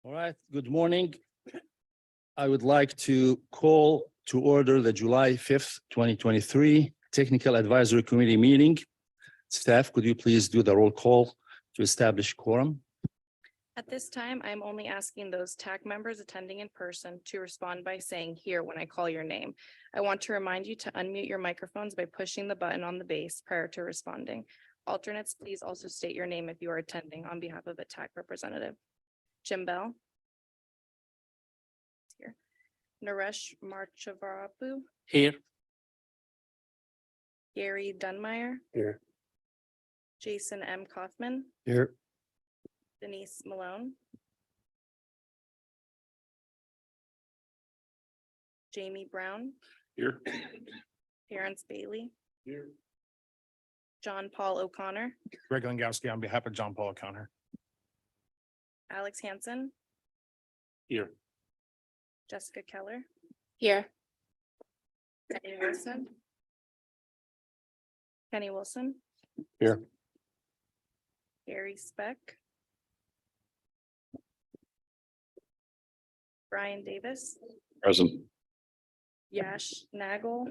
All right, good morning. I would like to call to order the July 5th, 2023 Technical Advisory Committee meeting. Staff, could you please do the roll call to establish quorum? At this time, I'm only asking those TAC members attending in person to respond by saying here when I call your name. I want to remind you to unmute your microphones by pushing the button on the base prior to responding. Alternates, please also state your name if you are attending on behalf of a TAC representative. Jim Bell. Here. Naresh Marchavarapu, Here. Gary Dunmeyer, Here. Jason M. Kaufman, Here. Denise Malone, Jamie Brown, Here. Terrence Bailey, Here. John Paul O'Connor, Greg Langowski on behalf of John Paul O'Connor. Alex Hansen, Here. Jessica Keller. Here. Kenny Wilson. Kenny Wilson. Here. Gary Speck. Brian Davis, Present. Yash Nagel.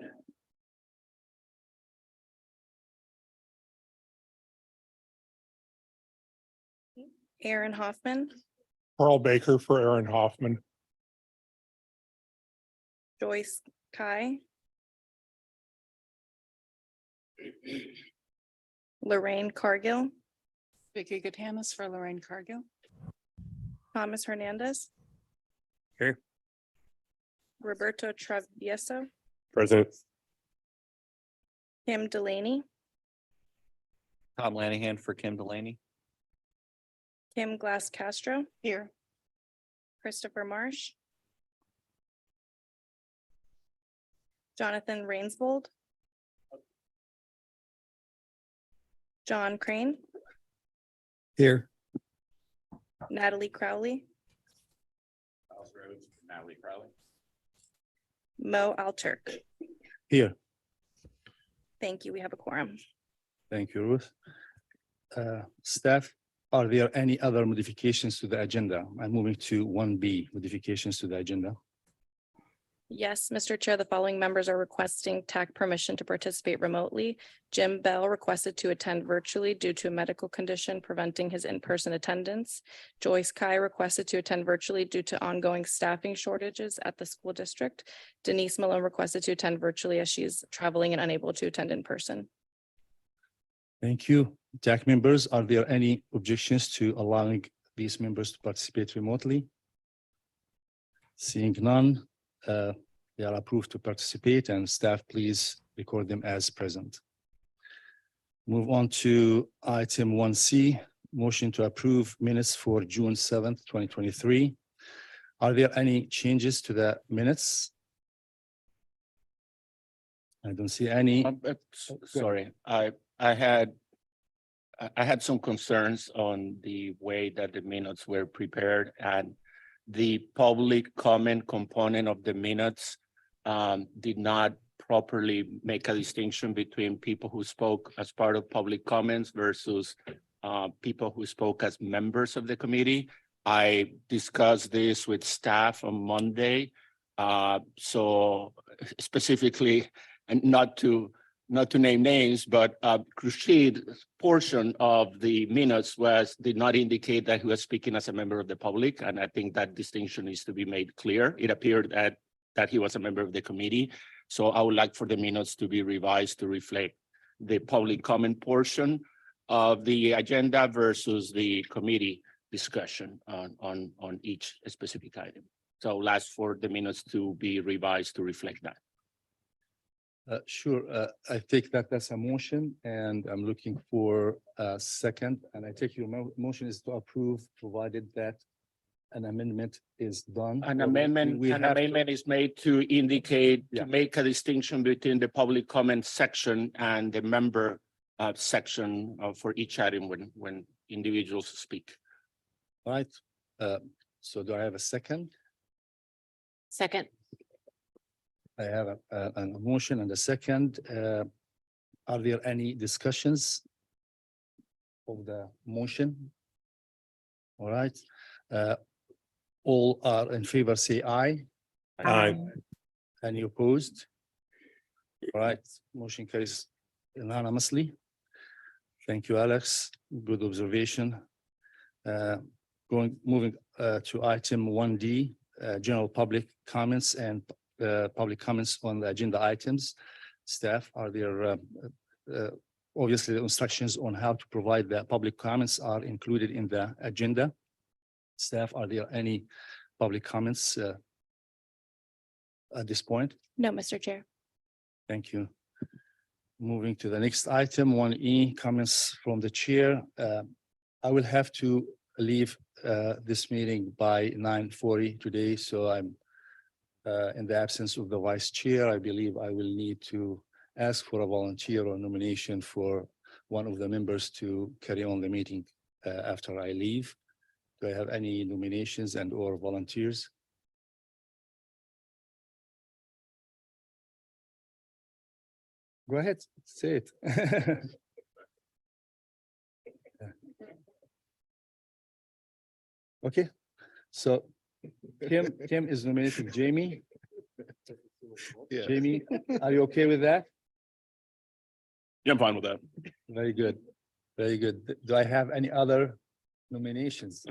Aaron Hoffman, Carl Baker for Aaron Hoffman. Joyce Kai. Lorraine Cargill, Vicky Gutanis for Lorraine Cargill. Thomas Hernandez. Here. Roberto Travieso, Present. Kim Delaney, Tom Lanahan for Kim Delaney. Kim Glass Castro, Here. Christopher Marsh. Jonathan Rainsvold. John Crane, Here. Natalie Crowley, Natalie Crowley. Mo Alturk. Here. Thank you. We have a quorum. Thank you, Ruth. Staff, are there any other modifications to the agenda? I'm moving to 1B, modifications to the agenda. Yes, Mr. Chair, the following members are requesting TAC permission to participate remotely. Jim Bell requested to attend virtually due to a medical condition preventing his in-person attendance. Joyce Kai requested to attend virtually due to ongoing staffing shortages at the school district. Denise Malone requested to attend virtually as she is traveling and unable to attend in person. Thank you. TAC members, are there any objections to allowing these members to participate remotely? Seeing none, they are approved to participate, and staff, please record them as present. Move on to item 1C, motion to approve minutes for June 7th, 2023. Are there any changes to the minutes? I don't see any. Sorry, I had some concerns on the way that the minutes were prepared, and the public comment component of the minutes did not properly make a distinction between people who spoke as part of public comments versus people who spoke as members of the committee. I discussed this with staff on Monday. So specifically, and not to name names, but Khursheed's portion of the minutes did not indicate that he was speaking as a member of the public. And I think that distinction needs to be made clear. It appeared that he was a member of the committee. So I would like for the minutes to be revised to reflect the public comment portion of the agenda versus the committee discussion on each specific item. So I'll ask for the minutes to be revised to reflect that. Sure, I take that's a motion, and I'm looking for a second, and I take your motion is to approve, provided that an amendment is done. An amendment is made to indicate, Yeah. to make a distinction between the public comment section and the member section for each item when individuals speak. All right, so do I have a second? Second. I have a motion and a second. Are there any discussions of the motion? All right, All are in favor, say aye. Aye. Any opposed? All right, motion carries unanimously. Thank you, Alex. Good observation. Moving to item 1D, general public comments and public comments on the agenda items. Staff, are there obviously the instructions on how to provide the public comments are included in the agenda. Staff, are there any public comments at this point? No, Mr. Chair. Thank you. Moving to the next item, 1E, comments from the chair. I will have to leave this meeting by 9:40 today, so I'm in the absence of the vice chair. I believe I will need to ask for a volunteer or nomination for one of the members to carry on the meeting after I leave. Do I have any nominations and or volunteers? Go ahead, say it. Okay, so Tim is nominating Jamie. Jamie, are you okay with that? Yeah, I'm fine with that. Very good, very good. Do I have any other nominations?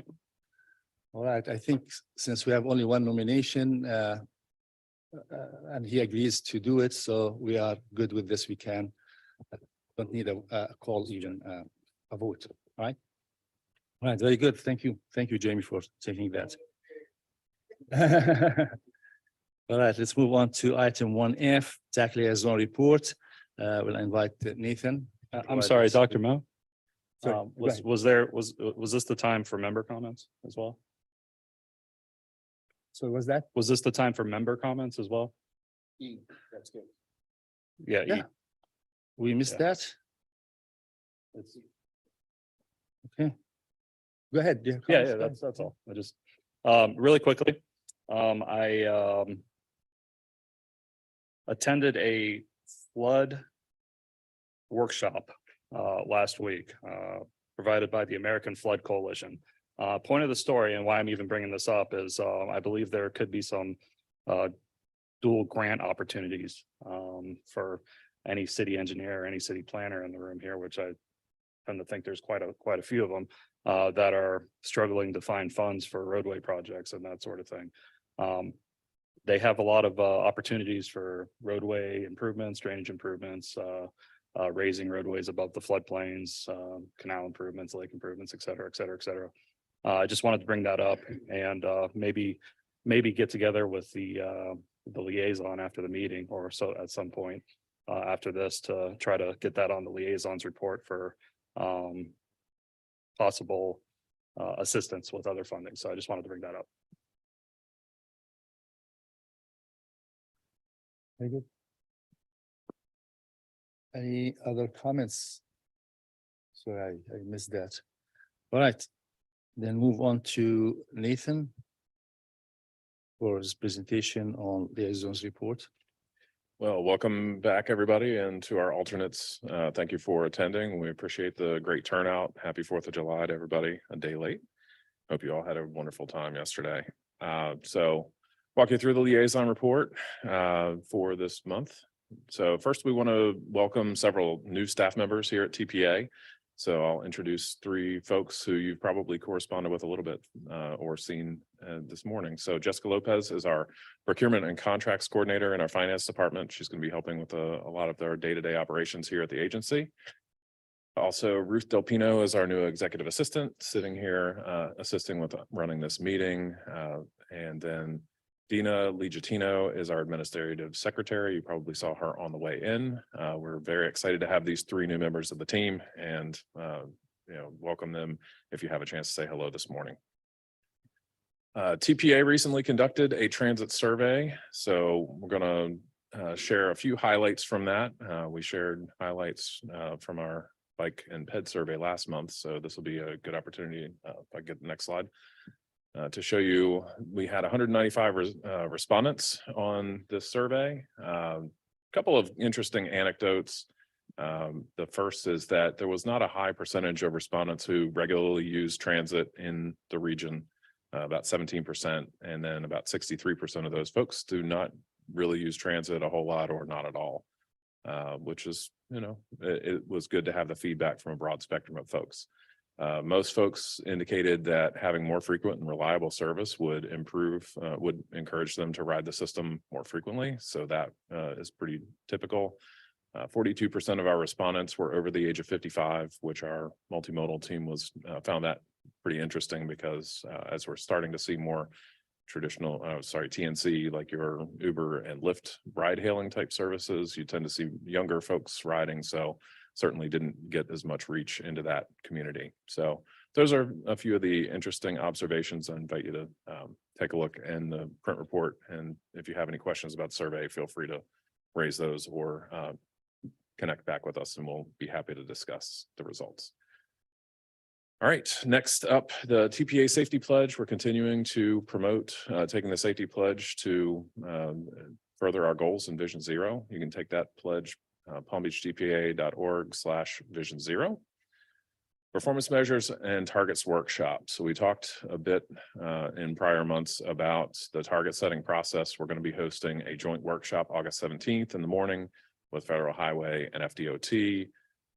All right, I think since we have only one nomination, and he agrees to do it, so we are good with this. We can, don't need a call even, a vote, all right? All right, very good. Thank you. Thank you, Jamie, for taking that. All right, let's move on to item 1F, TAC liaison report. We'll invite Nathan. I'm sorry, Dr. Mo. Sorry, go ahead. Was this the time for member comments as well? So was that? Was this the time for member comments as well? That's good. Yeah. Yeah. We missed Yeah. that? Okay. Go ahead. Yeah, that's all. I just, really quickly, I attended a flood workshop last week, provided by the American Flood Coalition. Point of the story and why I'm even bringing this up is I believe there could be some dual grant opportunities for any city engineer, any city planner in the room here, which I tend to think there's quite a few of them that are struggling to find funds for roadway projects and that sort of thing. They have a lot of opportunities for roadway improvements, drainage improvements, raising roadways above the floodplains, canal improvements, lake improvements, et cetera, et cetera, et cetera. I just wanted to bring that up and maybe get together with the liaison after the meeting or so at some point after this to try to get that on the liaison's report for possible assistance with other funding. So I just wanted to bring that up. Very good. Any other comments? Sorry, I missed that. All right, then move on to Nathan for his presentation on liaison's report. Well, welcome back, everybody, and to our alternates. Thank you for attending. We appreciate the great turnout. Happy 4th of July to everybody, a day late. Hope you all had a wonderful time yesterday. So walk you through the liaison report for this month. So first, we want to welcome several new staff members here at TPA. So I'll introduce 3 folks who you've probably corresponded with a little bit or seen this morning. So Jessica Lopez is our procurement and contracts coordinator in our finance department. She's going to be helping with a lot of their day-to-day operations here at the agency. Also, Ruth Del Pino is our new executive assistant sitting here assisting with running this meeting. And then Dina Ligetino is our administrative secretary. You probably saw her on the way in. We're very excited to have these 3 new members of the team and welcome them if you have a chance to say hello this morning. TPA recently conducted a transit survey, so we're going to share a few highlights from that. We shared highlights from our bike and ped survey last month, so this will be a good opportunity if I get the next slide. To show you, we had 195 respondents on this survey. A couple of interesting anecdotes. The first is that there was not a high percentage of respondents who regularly use transit in the region. about 17%, and then about 63% of those folks do not really use transit a whole lot or not at all. Which is, it was good to have the feedback from a broad spectrum of folks. Most folks indicated that having more frequent and reliable service would encourage them to ride the system more frequently. So that is pretty typical. 42% of our respondents were over the age of 55, which our multimodal team found that pretty interesting because as we're starting to see more traditional, TNC, like your Uber and Lyft ride hailing type services, you tend to see younger folks riding. So certainly didn't get as much reach into that community. So those are a few of the interesting observations. I invite you to take a look in the print report. And if you have any questions about the survey, feel free to raise those or connect back with us and we'll be happy to discuss the results. All right, next up, the TPA Safety Pledge. We're continuing to promote taking the safety pledge to further our goals in Vision Zero. You can take that pledge, palmbeachtpa.org/Vision Zero. Performance measures and targets workshop. So we talked a bit in prior months about the target setting process. We're going to be hosting a joint workshop August 17th in the morning with Federal Highway and FDOT.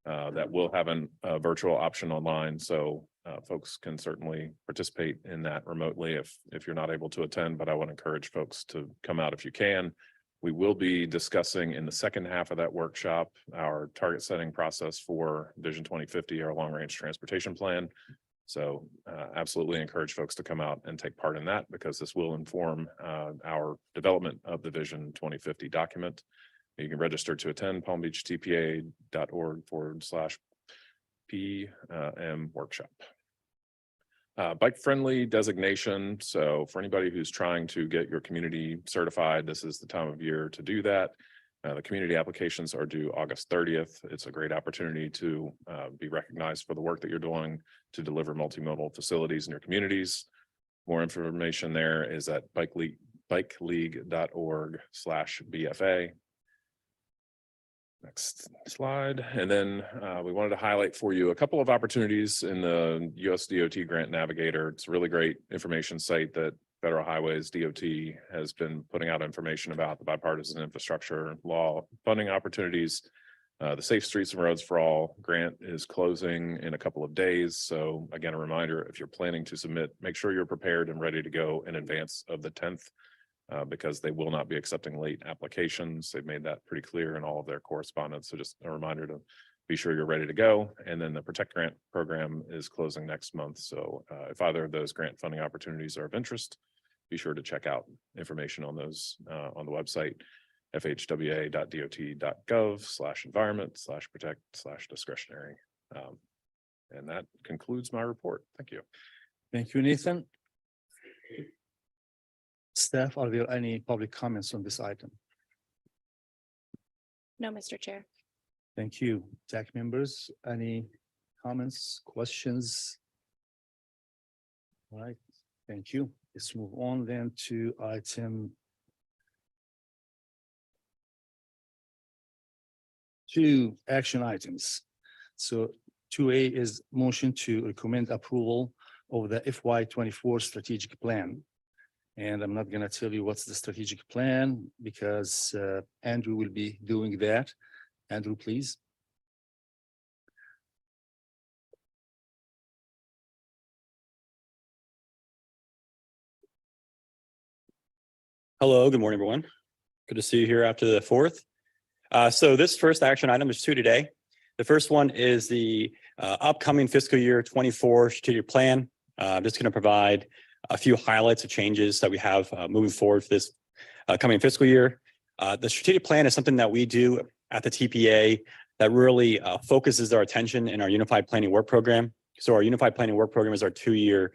That will have a virtual option online, so folks can certainly participate in that remotely if you're not able to attend, but I want to encourage folks to come out if you can. We will be discussing in the second half of that workshop our target setting process for Vision 2050, our long range transportation plan. So absolutely encourage folks to come out and take part in that because this will inform our development of the Vision 2050 document. You can register to attend palmbeachtpa.org/PM workshop. Bike friendly designation. So for anybody who's trying to get your community certified, this is the time of year to do that. The community applications are due August 30th. It's a great opportunity to be recognized for the work that you're doing to deliver multimodal facilities in your communities. More information there is at bikeleague.org/BFA. Next slide. And then we wanted to highlight for you a couple of opportunities in the US DOT Grant Navigator. It's a really great information site that Federal Highways DOT has been putting out information about the bipartisan infrastructure law funding opportunities. The Safe Streets and Roads for All grant is closing in a couple of days. So again, a reminder, if you're planning to submit, make sure you're prepared and ready to go in advance of the 10th. Because they will not be accepting late applications. They've made that pretty clear in all of their correspondence. So just a reminder to be sure you're ready to go. And then the Protect Grant program is closing next month. So if either of those grant funding opportunities are of interest, be sure to check out information on those on the website, fhwa.dot.gov/environment/protect/discretionary. And that concludes my report. Thank you. Thank you, Nathan. Staff, are there any public comments on this item? No, Mr. Chair. Thank you. TAC members, any comments, questions? All right, thank you. Let's move on then to item 2, action items. So 2A is motion to recommend approval of the FY24 strategic plan. And I'm not going to tell you what's the strategic plan because Andrew will be doing that. Andrew, please. Hello, good morning, everyone. Good to see you here after the 4th. So this first action item is 2 today. The first one is the upcoming fiscal year 24 strategic plan. I'm just going to provide a few highlights of changes that we have moving forward for this coming fiscal year. The strategic plan is something that we do at the TPA that really focuses our attention in our Unified Planning Work Program. So our Unified Planning Work Program is our 2-year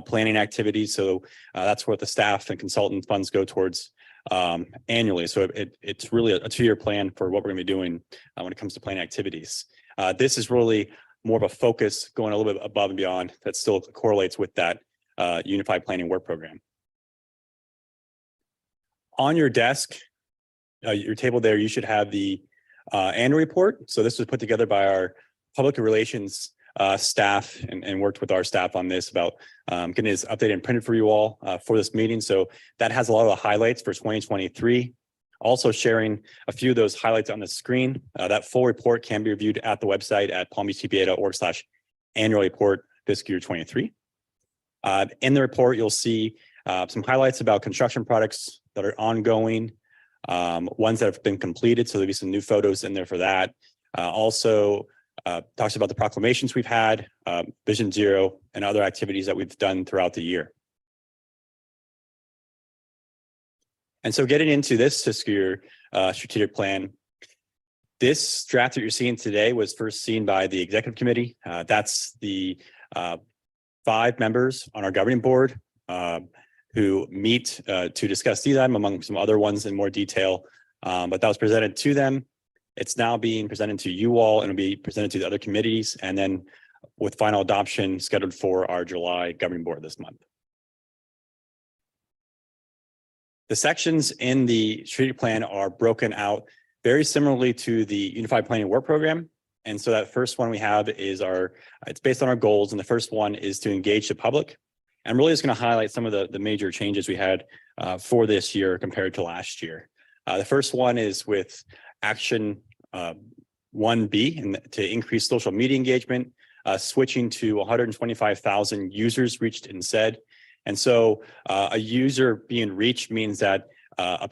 planning activity. So that's what the staff and consultant funds go towards annually. So it's really a 2-year plan for what we're going to be doing when it comes to planning activities. This is really more of a focus going a little bit above and beyond that still correlates with that Unified Planning Work Program. On your desk, your table there, you should have the annual report. So this was put together by our public relations staff and worked with our staff on this about getting this updated and printed for you all for this meeting. So that has a lot of the highlights for 2023. Also sharing a few of those highlights on the screen. That full report can be reviewed at the website at palmbeachtpa.org/annual report fiscal year 23. In the report, you'll see some highlights about construction projects that are ongoing, ones that have been completed. So there'll be some new photos in there for that. Also talks about the proclamations we've had, Vision Zero, and other activities that we've done throughout the year. And so getting into this fiscal year strategic plan, this draft that you're seeing today was first seen by the executive committee. That's the 5 members on our governing board who meet to discuss these items among some other ones in more detail. But that was presented to them. It's now being presented to you all and will be presented to the other committees, and then with final adoption scheduled for our July governing board this month. The sections in the strategic plan are broken out very similarly to the Unified Planning Work Program. And so that first one we have is it's based on our goals. And the first one is to engage the public. I'm really just going to highlight some of the major changes we had for this year compared to last year. The first one is with action 1B, and to increase social media engagement, switching to 125,000 users reached and said. And so a user being reached means that a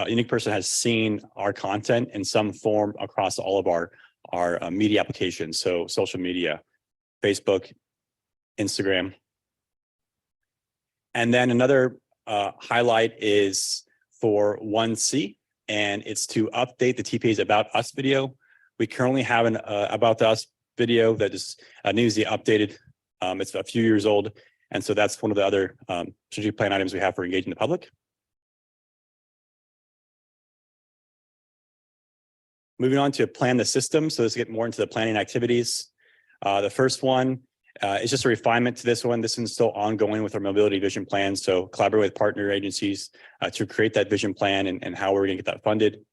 unique person has seen our content in some form across all of our media applications. So social media, Facebook, Instagram. And then another highlight is for 1C, and it's to update the TPA's About Us video. We currently have an About Us video that is needs to be updated. It's a few years old. And so that's one of the other strategic plan items we have for engaging the public. Moving on to plan the system. So let's get more into the planning activities. The first one is just a refinement to this one. This is still ongoing with our mobility vision plan. So collaborate with partner agencies to create that vision plan and how we're going to get that funded.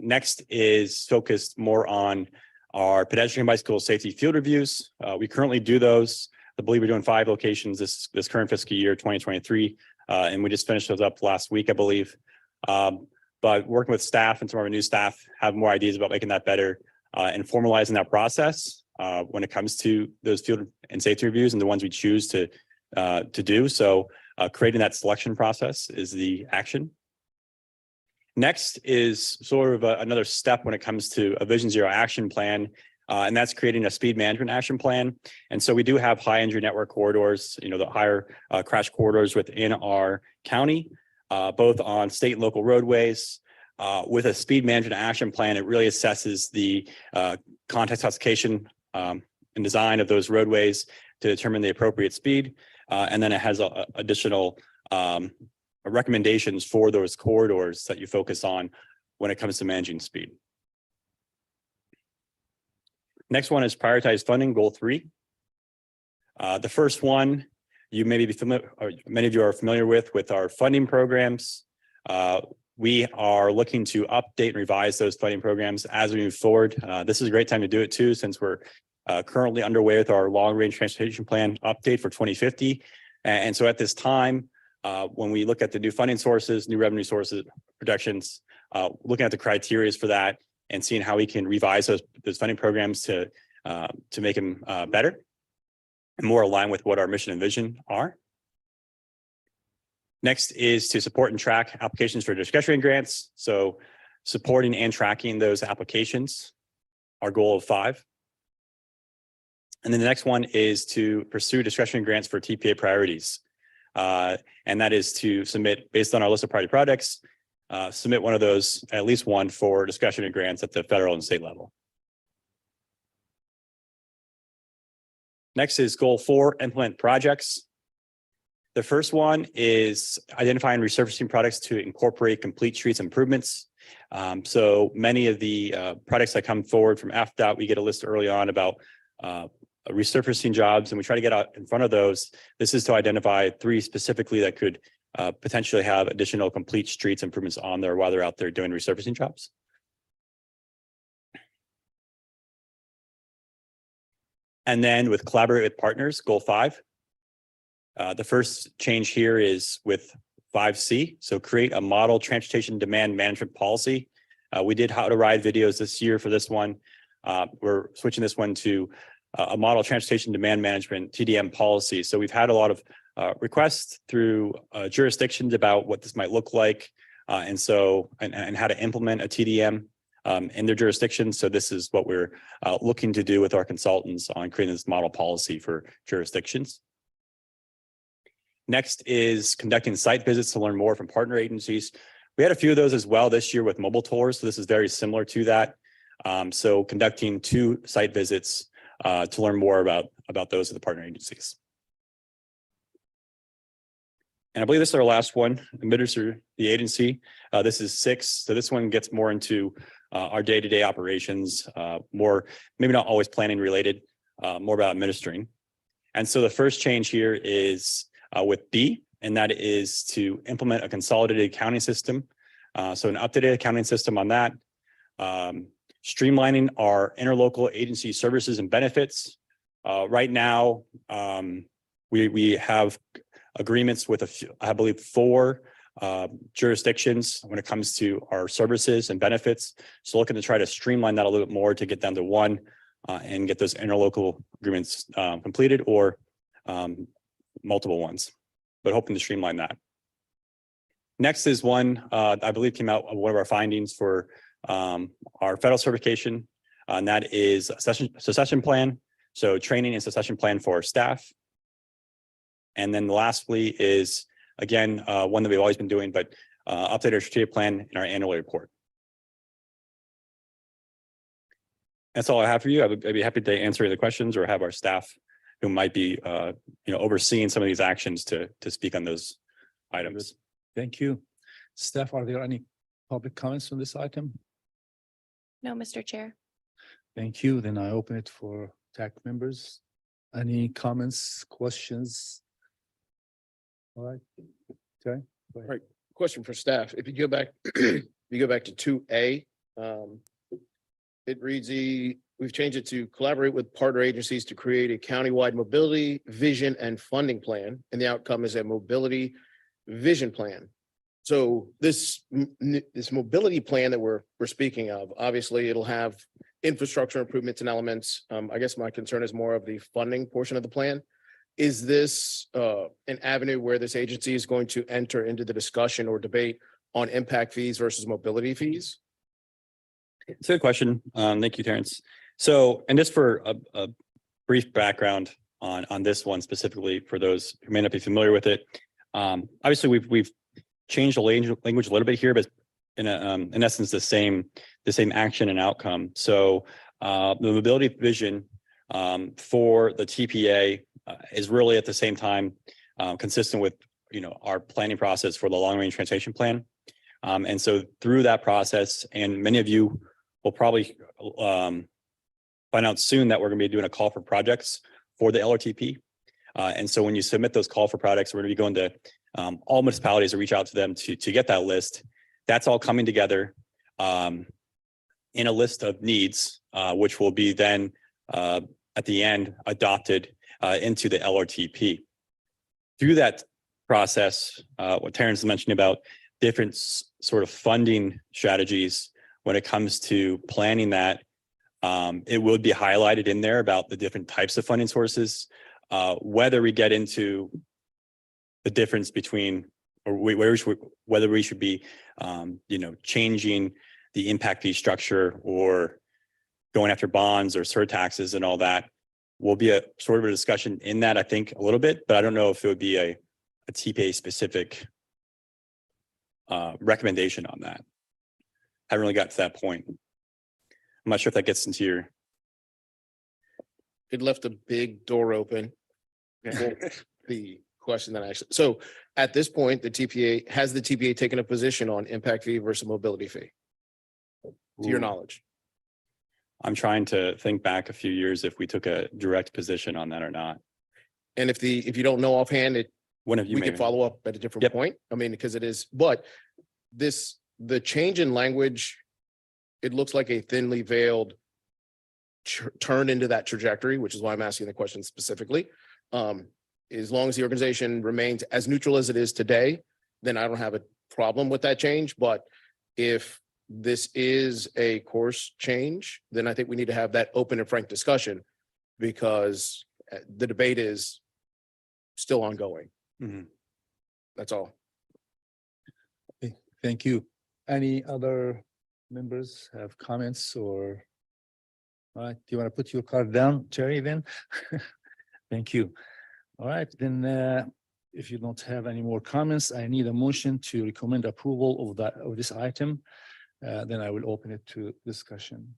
Next is focused more on our pedestrian bicycle safety field reviews. We currently do those. I believe we're doing 5 locations this current fiscal year, 2023. And we just finished those up last week, I believe. But working with staff and some of our new staff have more ideas about making that better and formalizing that process when it comes to those field and safety reviews and the ones we choose to do. So creating that selection process is the action. Next is sort of another step when it comes to a Vision Zero action plan. And that's creating a speed management action plan. And so we do have high injury network corridors, the higher crash corridors within our county, both on state and local roadways. With a speed management action plan, it really assesses the context classification and design of those roadways to determine the appropriate speed. And then it has additional recommendations for those corridors that you focus on when it comes to managing speed. Next one is prioritize funding, goal 3. The first one you may be familiar, or many of you are familiar with our funding programs. We are looking to update and revise those funding programs as we move forward. This is a great time to do it too, since we're currently underway with our long range transportation plan update for 2050. And so at this time, when we look at the new funding sources, new revenue sources, projections, looking at the criteria for that, and seeing how we can revise those funding programs to make them better and more aligned with what our mission and vision are. Next is to support and track applications for discretionary grants. So supporting and tracking those applications, our goal of 5. And then the next one is to pursue discretionary grants for TPA priorities. And that is to submit, based on our list of priority projects, submit one of those, at least one, for discretionary grants at the federal and state level. Next is goal 4, implement projects. The first one is identifying resurfacing projects to incorporate complete streets improvements. So many of the projects that come forward from AFDOT, we get a list early on about resurfacing jobs, and we try to get out in front of those. This is to identify 3 specifically that could potentially have additional complete streets improvements on there while they're out there doing resurfacing jobs. And then with collaborate with partners, goal 5. The first change here is with 5C. So create a model transportation demand management policy. We did how to ride videos this year for this one. We're switching this one to a model transportation demand management TDM policy. So we've had a lot of requests through jurisdictions about what this might look like. And how to implement a TDM in their jurisdiction. So this is what we're looking to do with our consultants on creating this model policy for jurisdictions. Next is conducting site visits to learn more from partner agencies. We had a few of those as well this year with mobile tours. So this is very similar to that. So conducting 2 site visits to learn more about those of the partner agencies. And I believe this is our last one, administer the agency. This is 6. So this one gets more into our day-to-day operations, more, maybe not always planning related, more about administering. And so the first change here is with B, and that is to implement a consolidated accounting system. So an updated accounting system on that. Streamlining our interlocal agency services and benefits. Right now, we have agreements with I believe 4 jurisdictions when it comes to our services and benefits. So looking to try to streamline that a little bit more to get down to 1 and get those interlocal agreements completed, or multiple ones, but hoping to streamline that. Next is one I believe came out of one of our findings for our federal certification, and that is a succession plan. So training and succession plan for our staff. And then lastly is, again, one that we've always been doing, but update our strategic plan in our annual report. That's all I have for you. I'd be happy to answer any questions or have our staff who might be overseeing some of these actions to speak on those items. Thank you. Staff, are there any public comments on this item? No, Mr. Chair. Thank you. Then I open it for TAC members. Any comments, questions? All right. Okay. Go ahead. Right. Question for staff. If you go back, if you go back to 2A, it reads we've changed it to collaborate with partner agencies to create a countywide mobility vision and funding plan. And the outcome is a mobility vision plan. So this mobility plan that we're speaking of, obviously it'll have infrastructure improvements and elements. I guess my concern is more of the funding portion of the plan. Is this an avenue where this agency is going to enter into the discussion or debate on impact fees versus mobility fees? It's a good question. Thank you, Terrence. So, and just for a brief background on this one specifically, for those who may not be familiar with it. Obviously, we've changed the language a little bit here, but in essence, the same action and outcome. So the mobility vision for the TPA is really at the same time consistent with our planning process for the long range transportation plan. And so through that process, and many of you will probably find out soon that we're going to be doing a call for projects for the LRTP. And so when you submit those call for projects, we're going to be going to all municipalities to reach out to them to get that list. That's all coming together in a list of needs, which will be then at the end adopted into the LRTP. Through that process, what Terrence mentioned about different sort of funding strategies when it comes to planning that, it would be highlighted in there about the different types of funding sources, whether we get into the difference between, or whether we should be, changing the impact fee structure or going after bonds or surtaxes and all that, will be a sort of a discussion in that, I think, a little bit, but I don't know if it would be a TPA specific recommendation on that. Haven't really got to that point. I'm not sure if that gets into your. It left a big door open. for The question that so at this point, the TPA taken a position on impact fee versus mobility fee? To your knowledge? I'm trying to think back a few years if we took a direct position on that or not. And if you don't know offhand, One of you we may. could follow up at a different Yep. point. I mean, because it is, but the change in language, it looks like a thinly veiled turn into that trajectory, which is why I'm asking the question specifically. As long as the organization remains as neutral as it is today, then I don't have a problem with that change. But if this is a course change, then I think we need to have that open and frank discussion because the debate is still ongoing. Mhm. That's all. Thank you. Any other members have comments or? All right, do you want to put your card down, Terry, then? Thank you. All right, then, if you don't have any more comments, I need a motion to recommend approval of this item. Then I will open it to discussion.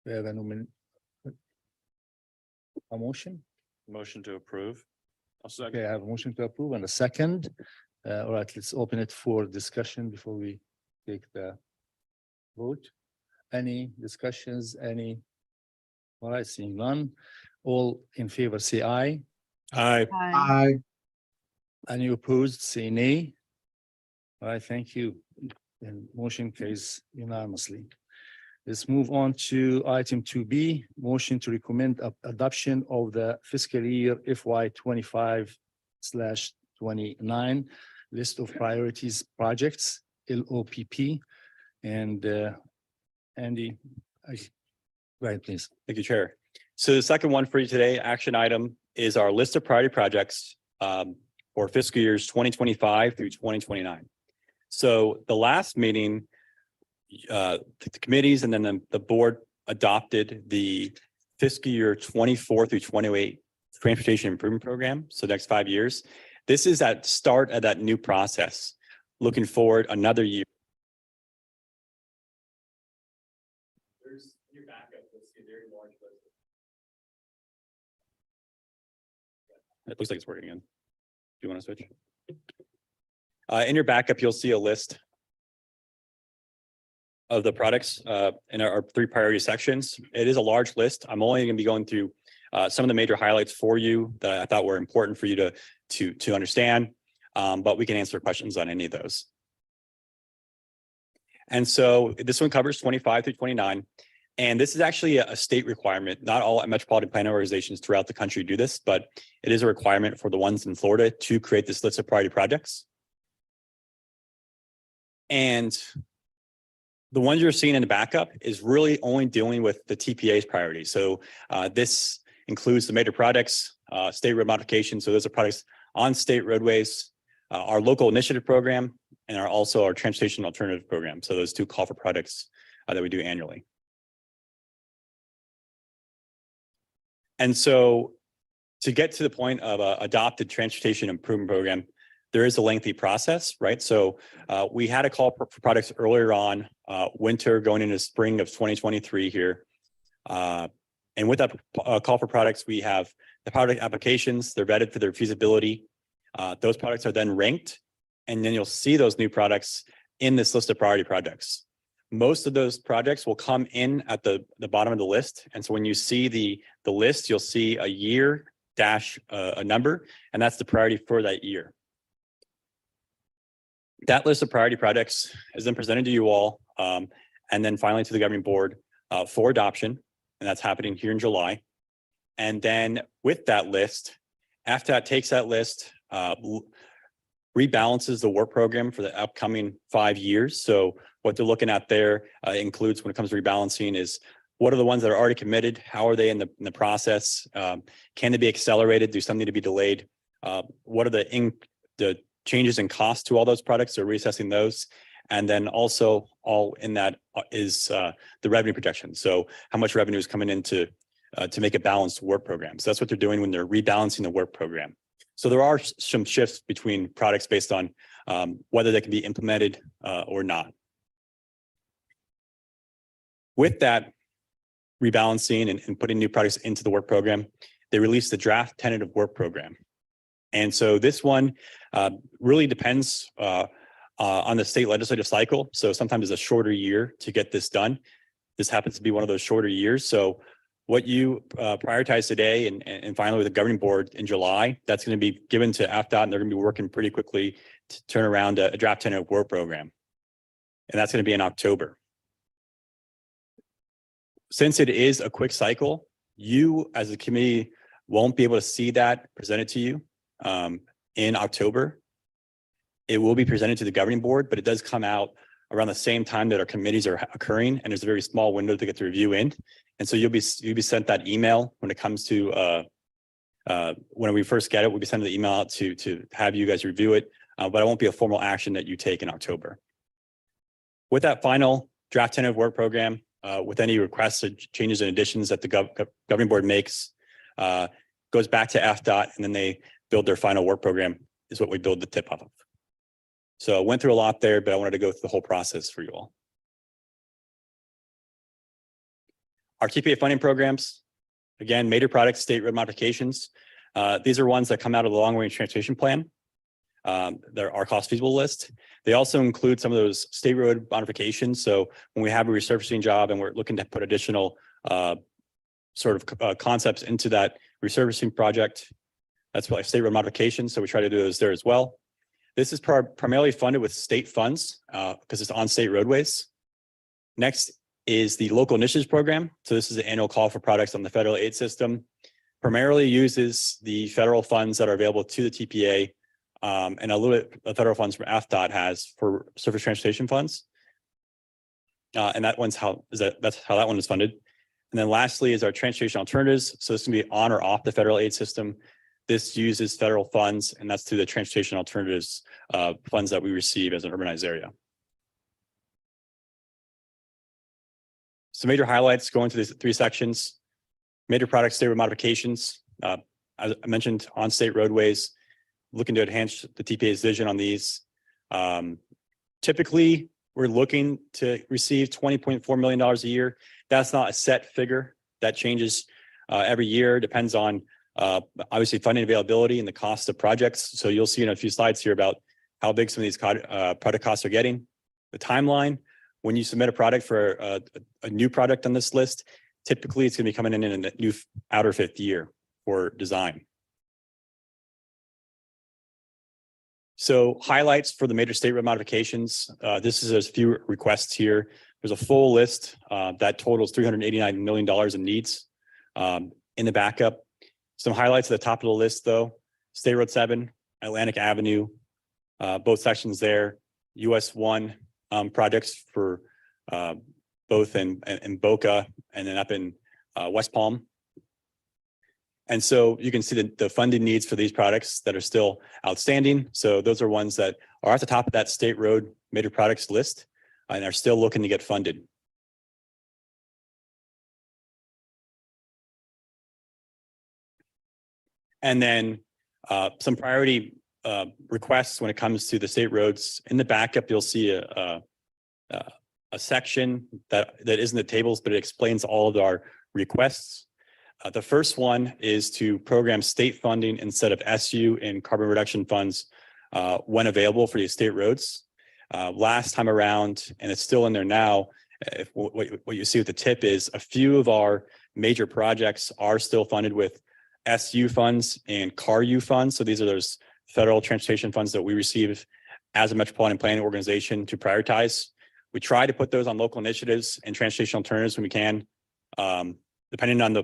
We have a motion? Motion to approve. I'll second. Okay, I have a motion to approve and a second. All right, let's open it for discussion before we take the vote. Any discussions, all right, seeing none. All in favor, say aye. Aye. Any opposed, say nay. All right, thank you. And motion carries unanimously. Let's move on to item 2B, motion to recommend adoption of the fiscal year FY 25/29 list of priorities projects, LOPP. And Andy, go ahead, please. Thank you, Chair. So the second one for you today, action item, is our list of priority projects for fiscal years 2025 through 2029. So the last meeting, the committees and then the board adopted the fiscal year 24 through 28 transportation improvement program. So next 5 years. This is at start of that new process. Looking forward another year. There's your backup. You'll see a very large list. It looks like it's working again. Do you want to switch? In your backup, you'll see a list of the products in our 3 priority sections. It is a large list. I'm only going to be going through some of the major highlights for you that I thought were important for you to understand, but we can answer questions on any of those. And so this one covers 25 through 29. And this is actually a state requirement. Not all metropolitan planning organizations throughout the country do this, but it is a requirement for the ones in Florida to create this list of priority projects. And the ones you're seeing in the backup is really only dealing with the TPA's priorities. So this includes the major projects, state road modifications. So those are products on state roadways, our local initiative program, and also our transportation alternative program. So those 2 call for products that we do annually. And so to get to the point of adopted transportation improvement program, there is a lengthy process, right? So we had a call for products earlier on winter going into spring of 2023 here. And with that call for products, we have the product applications, they're vetted for their feasibility. Those products are then ranked, and then you'll see those new products in this list of priority projects. Most of those projects will come in at the bottom of the list. And so when you see the list, you'll see a year dash a number, and that's the priority for that year. That list of priority projects is then presented to you all, and then finally to the governing board for adoption, and that's happening here in July. And then with that list, after that takes that list, rebalances the work program for the upcoming 5 years. So what they're looking at there includes, when it comes to rebalancing, is what are the ones that are already committed? How are they in the process? Can they be accelerated? Do some need to be delayed? What are the changes in cost to all those products? So reassessing those. And then also all in that is the revenue projection. So how much revenue is coming into to make a balanced work program. So that's what they're doing when they're rebalancing the work program. So there are some shifts between products based on whether they can be implemented or not. With that rebalancing and putting new products into the work program, they released the draft tentative work program. And so this one really depends on the state legislative cycle. So sometimes it's a shorter year to get this done. This happens to be one of those shorter years. So what you prioritize today and finally with the governing board in July, that's going to be given to AFDOT, and they're going to be working pretty quickly to turn around a draft tentative work program. And that's going to be in October. since it is a quick cycle, you as a committee won't be able to see that presented to you in October. It will be presented to the governing board, but it does come out around the same time that our committees are occurring, and there's a very small window to get the review in. And so you'll be sent that email when it comes to when we first get it, we'll be sending the email out to have you guys review it, but it won't be a formal action that you take in October. With that final draft tentative work program, with any requests or changes and additions that the governing board makes, goes back to FDOT, and then they build their final work program is what we build the tip off of. So I went through a lot there, but I wanted to go through the whole process for you all. Our TPA funding programs, again, major products, state road modifications. These are ones that come out of the long range transportation plan. They're our cost feasible list. They also include some of those state road modifications. So when we have a resurfacing job and we're looking to put additional concepts into that resurfacing project, that's like state road modifications. So we try to do those there as well. This is primarily funded with state funds because it's on state roadways. Next is the local initiatives program. So this is an annual call for products on the federal aid system. Primarily uses the federal funds that are available to the TPA and a little bit of federal funds from FDOT has for surface transportation funds. And that's how that one is funded. And then lastly is our transportation alternatives. So this can be on or off the federal aid system. This uses federal funds, and that's through the transportation alternatives funds that we receive as an urbanized area. So major highlights going to these three sections. Major product state road modifications. As I mentioned, on state roadways, looking to enhance the TPA's vision on these. Typically, we're looking to receive $20.4 million a year. That's not a set figure. That changes every year, depends on obviously funding availability and the cost of projects. So you'll see in a few slides here about how big some of these product costs are getting. The timeline, when you submit a product for a new product on this list, typically it's going to be coming in a new outer fifth year for design. So highlights for the major state road modifications. This is a few requests here. There's a full list that totals $389 million in needs in the backup. Some highlights at the top of the list, though: State Road 7, Atlantic Avenue, both sections there, US 1 projects for both in Boca and then up in West Palm. And so you can see the funding needs for these products that are still outstanding. So those are ones that are at the top of that state road major products list and are still looking to get funded. And then some priority requests when it comes to the state roads. In the backup, you'll see a section that isn't the tables, but it explains all of our requests. The first one is to program state funding instead of SU and carbon reduction funds when available for these state roads. Last time around, and it's still in there now, what you see with the tip is a few of our major projects are still funded with SU funds and CARU funds. So these are those federal transportation funds that we receive as a metropolitan planning organization to prioritize. We try to put those on local initiatives and transportation alternatives when we can, depending on the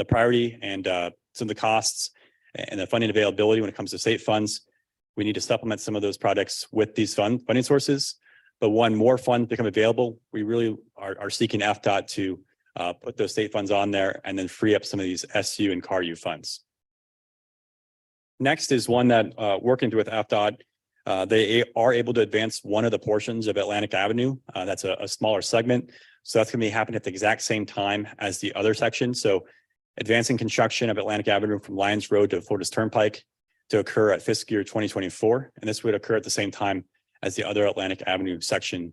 priority and some of the costs and the funding availability when it comes to state funds. We need to supplement some of those projects with these funding sources. But when more funds become available, we really are seeking FDOT to put those state funds on there and then free up some of these SU and CARU funds. Next is one that working with FDOT, they are able to advance one of the portions of Atlantic Avenue. That's a smaller segment. So that's going to be happening at the exact same time as the other section. So advancing construction of Atlantic Avenue from Lyons Road to Florida's Turnpike to occur at fiscal year 2024. And this would occur at the same time as the other Atlantic Avenue section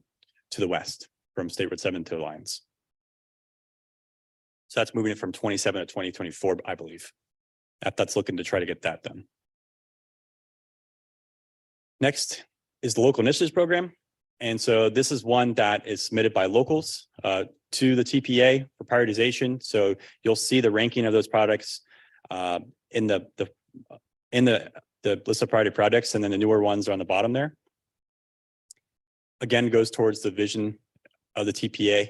to the west from State Road 7 to Lyons. So that's moving it from 27 to 2024, I believe. That's looking to try to get that done. Next is the local initiatives program. And so this is one that is submitted by locals to the TPA for prioritization. So you'll see the ranking of those products in the list of priority projects, and then the newer ones are on the bottom there. Again, goes towards the vision of the TPA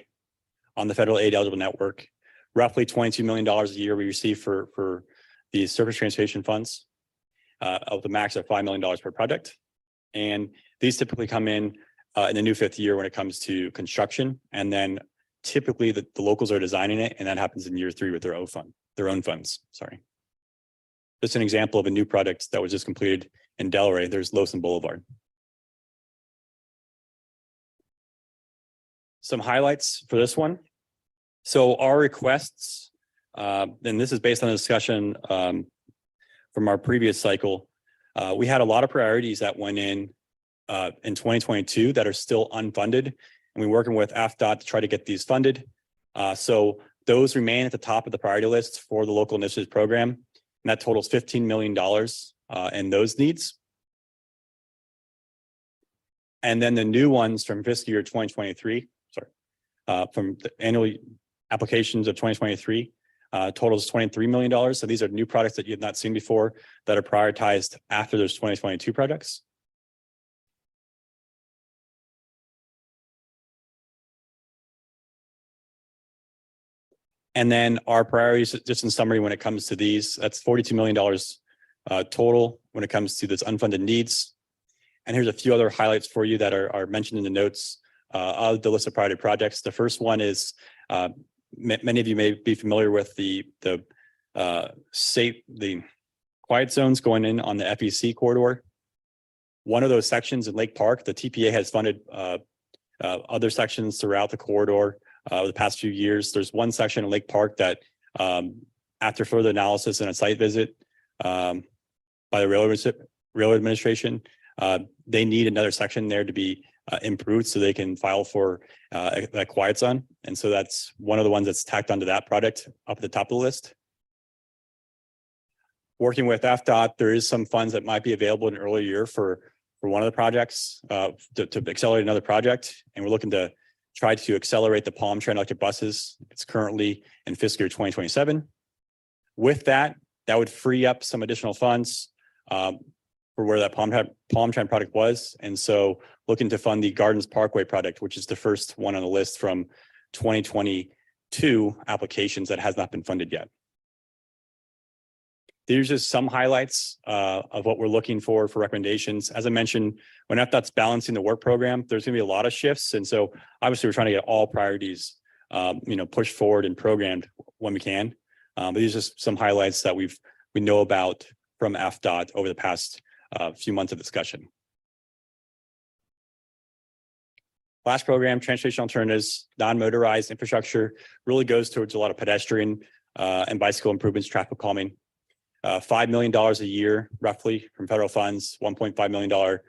on the federal aid eligible network. Roughly $22 million a year we receive for the surface transportation funds, of the max of $5 million per project. And these typically come in the new fifth year when it comes to construction. And then typically the locals are designing it, and that happens in year 3 with their own funds, sorry. Just an example of a new project that was just completed in Delray. There's Lowson Boulevard. Some highlights for this one. So our requests, and this is based on a discussion from our previous cycle. We had a lot of priorities that went in 2022 that are still unfunded, and we're working with AFDOT to try to get these funded. So those remain at the top of the priority list for the local initiatives program, and that totals $15 million in those needs. And then the new ones from fiscal year 2023, from the annual applications of 2023, totals $23 million. So these are new products that you have not seen before that are prioritized after those 2022 projects. And then our priorities, just in summary, when it comes to these, that's $42 million total when it comes to this unfunded needs. And here's a few other highlights for you that are mentioned in the notes of the list of priority projects. The first one is, many of you may be familiar with the quiet zones going in on the FEC corridor. One of those sections in Lake Park, the TPA has funded other sections throughout the corridor over the past few years. There's one section in Lake Park that, after further analysis and a site visit by the railroad administration, they need another section there to be improved so they can file for that quiet zone. And so that's one of the ones that's tacked onto that project up at the top of the list. Working with FDOT, there is some funds that might be available in an earlier year for one of the projects to accelerate another project. And we're looking to try to accelerate the Palm Trend electric buses. It's currently in fiscal year 2027. With that, that would free up some additional funds for where that Palm Trend project was. And so looking to fund the Gardens Parkway project, which is the first one on the list from 2022 applications that has not been funded yet. There's just some highlights of what we're looking for recommendations. As I mentioned, when FDOT's balancing the work program, there's going to be a lot of shifts. And so obviously we're trying to get all priorities, pushed forward and programmed when we can. But these are just some highlights that we know about from FDOT over the past few months of discussion. Last program, transportation alternatives, non-motorized infrastructure, really goes towards a lot of pedestrian and bicycle improvements, traffic calming. $5 million a year, roughly, from federal funds, $1.5 million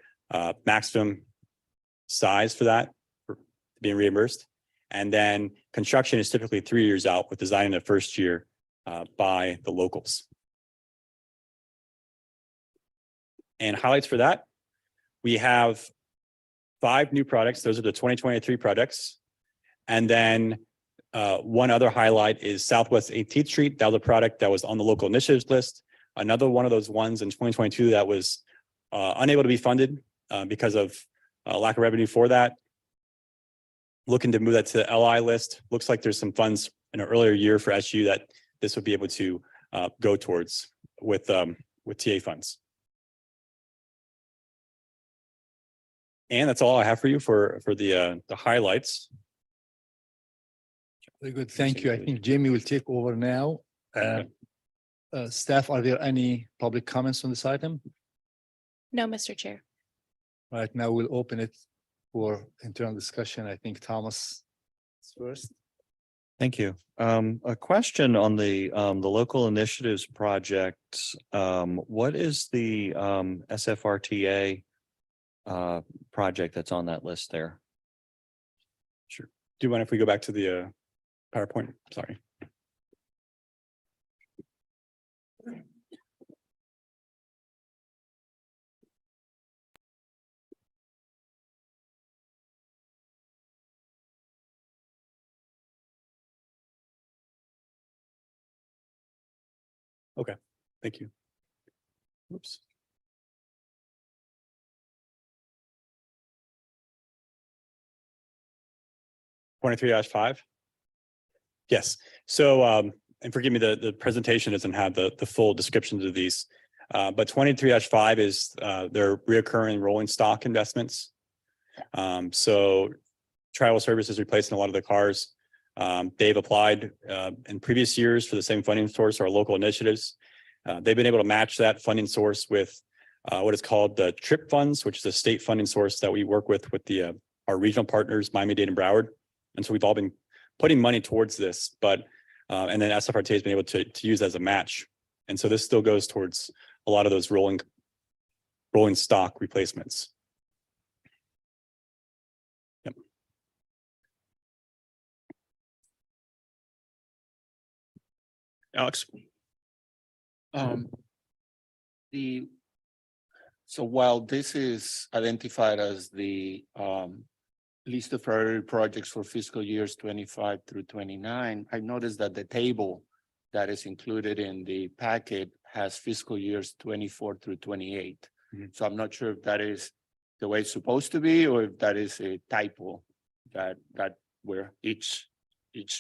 maximum size for that being reimbursed. And then construction is typically 3 years out, with design in the first year by the locals. And highlights for that, we have 5 new products. Those are the 2023 projects. And then one other highlight is Southwest 18th Street. That was a product that was on the local initiatives list. Another one of those ones in 2022 that was unable to be funded because of lack of revenue for that. Looking to move that to the LI list. Looks like there's some funds in an earlier year for SU that this would be able to go towards with TA funds. And that's all I have for you for the highlights. Very good. Thank you. I think Jamie will take over now. Staff, are there any public comments on this item? No, Mr. Chair. Right now, we'll open it for internal discussion. I think Thomas is first. Thank you. A question on the local initiatives project. What is the SFRTA project that's on that list there? Sure. Do you mind if we go back to the PowerPoint? Sorry. Okay, thank you. Oops. (23-5). Yes, so and forgive me, the presentation doesn't have the full descriptions of these. But 23-5 is their reoccurring rolling stock investments. So travel services replacing a lot of the cars. They've applied in previous years for the same funding source, our local initiatives. They've been able to match that funding source with what is called the TRIP funds, which is a state funding source that we work with the our regional partners, Miami-Dade and Broward. And so we've all been putting money towards this, but and then SFRTA has been able to use as a match. And so this still goes towards a lot of those rolling stock replacements. Yep. Alex? So while this is identified as the list of priority projects for fiscal years 25 through 29, I noticed that the table that is included in the packet has fiscal years 24 through 28. Mhm. So I'm not sure if that is the way it's supposed to be, or if that is a typo that where each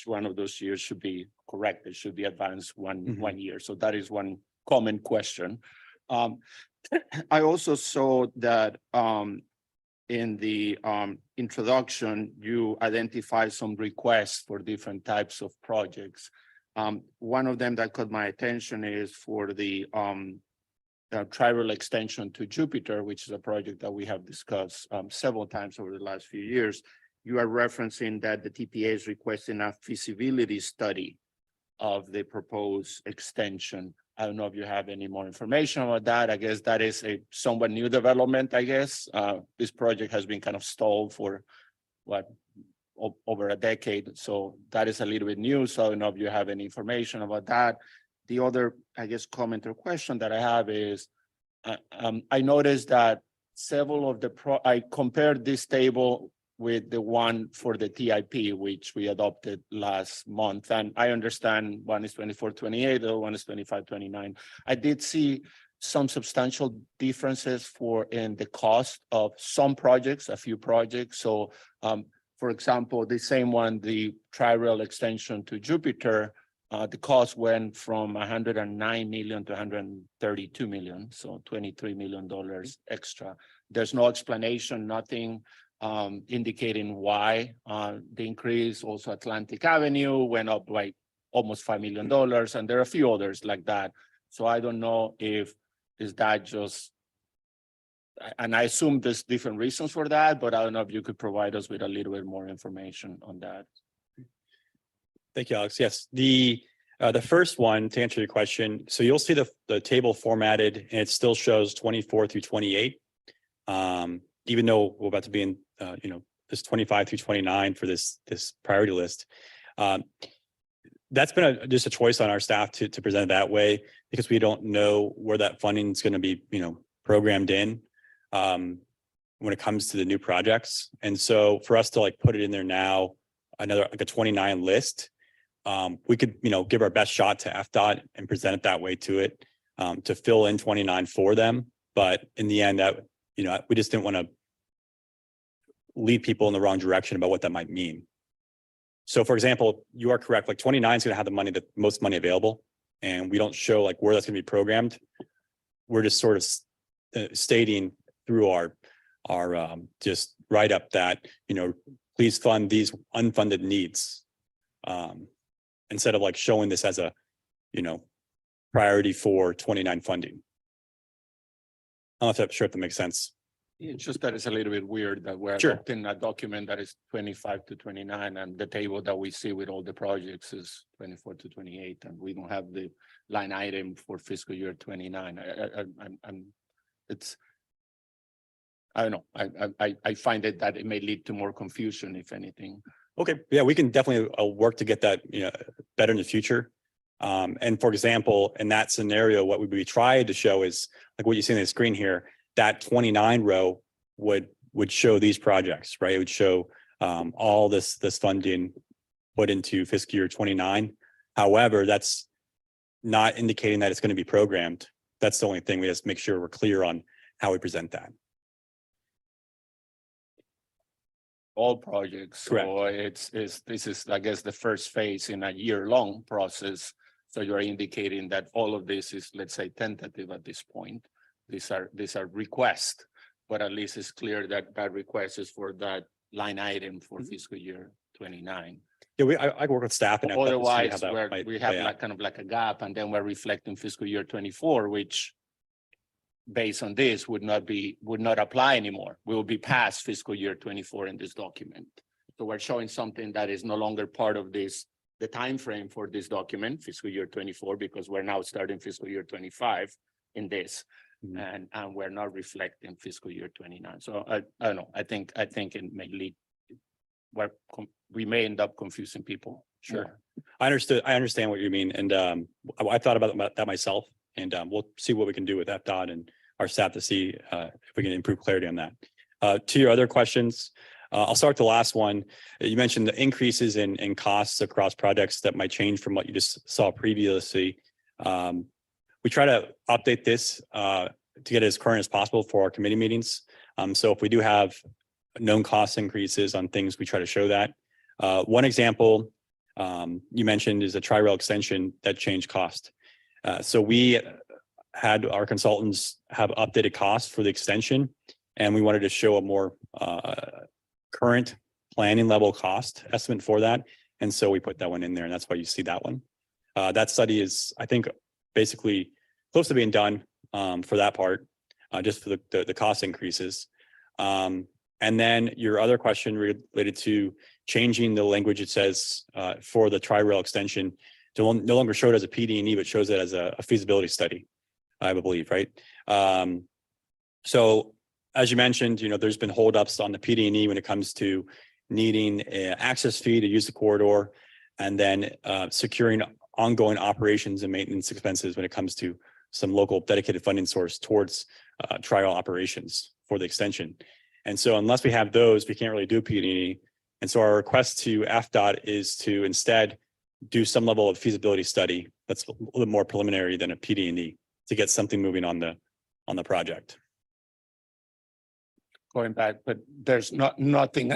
one of those years should be correct. It should be advanced one year. So that is one common question. I also saw that in the introduction, you identify some requests for different types of projects. One of them that caught my attention is for the tri-rail extension to Jupiter, which is a project that we have discussed several times over the last few years. You are referencing that the TPA is requesting a feasibility study of the proposed extension. I don't know if you have any more information about that. I guess that is a somewhat new development, I guess. This project has been kind of stalled for over a decade. So that is a little bit new. So I don't know if you have any information about that. The other, I guess, comment or question that I have is, I noticed that several of I compared this table with the one for the TIP, which we adopted last month. And I understand one is 24-28, the other one is 25-29. I did see some substantial differences in the cost of some projects, a few projects. So for example, the same one, the tri-rail extension to Jupiter, the cost went from 109 million to 132 million, so $23 million extra. There's no explanation, nothing indicating why the increase. Also Atlantic Avenue went up by almost $5 million, and there are a few others like that. So I don't know if is that just, and I assume there's different reasons for that, but I don't know if you could provide us with a little bit more information on that. Thank you, Alex. Yes, the first one, to answer your question, so you'll see the table formatted and it still shows 24 through 28. Even though we're about to be in, this 25 through 29 for this priority list. That's been just a choice on our staff to present it that way, because we don't know where that funding is going to be, programmed in when it comes to the new projects. And so for us to put it in there now, another a 29 list, we could, give our best shot to FDOT and present it that way to it, to fill in 29 for them. But in the end, that, we just didn't want to lead people in the wrong direction about what that might mean. So for example, you are correct, 29 is going to have the most money available, and we don't show where that's going to be programmed. We're just sort of stating through our just write up that, please fund these unfunded needs. Instead of showing this as a, priority for 29 funding. I'm not sure if that makes sense. It's just that it's a little bit weird that we're Sure. adopting a document that is 25 to 29, and the table that we see with all the projects is 24 to 28, and we don't have the line item for fiscal year 29. I don't know. I find that it may lead to more confusion, if anything. Okay, yeah, we can definitely work to get that, better in the future. And for example, in that scenario, what we tried to show is what you see on the screen here, that 29 row would show these projects, right? It would show all this funding put into fiscal year 29. However, that's not indicating that it's going to be programmed. That's the only thing. We just make sure we're clear on how we present that. all projects. Correct. So this is, I guess, the first phase in a year-long process. So you're indicating that all of this is, let's say, tentative at this point. These are requests, but at least it's clear that that request is for that line item for fiscal year 29. Yeah, I work with staff and. Otherwise, we have like kind of like a gap, and then we're reflecting fiscal year 24, which based on this would not apply anymore. We will be past fiscal year 24 in this document. So we're showing something that is no longer part of this, the time frame for this document, fiscal year 24, because we're now starting fiscal year 25 in this. Mhm. And we're not reflecting fiscal year 29. So I don't know. I think it may lead, we may end up confusing people. Sure. I understand what you mean. And I thought about that myself, and we'll see what we can do with FDOT and our staff to see if we can improve clarity on that. To your other questions, I'll start with the last one. You mentioned the increases in costs across projects that might change from what you just saw previously. We try to update this to get it as current as possible for our committee meetings. So if we do have known cost increases on things, we try to show that. One example you mentioned is a tri-rail extension that changed cost. So we had our consultants have updated costs for the extension, and we wanted to show a more current planning level cost estimate for that. And so we put that one in there, and that's why you see that one. That study is, I think, basically close to being done for that part, just for the cost increases. And then your other question related to changing the language, it says for the tri-rail extension to no longer show it as a PD&E, but shows it as a feasibility study, I believe, right? So as you mentioned, there's been holdups on the PD&E when it comes to needing an access fee to use the corridor, and then securing ongoing operations and maintenance expenses when it comes to some local dedicated funding source towards tri-rail operations for the extension. And so unless we have those, we can't really do PD&E. And so our request to FDOT is to instead do some level of feasibility study that's a little bit more preliminary than a PD&E to get something moving on the project. Going back, but there's nothing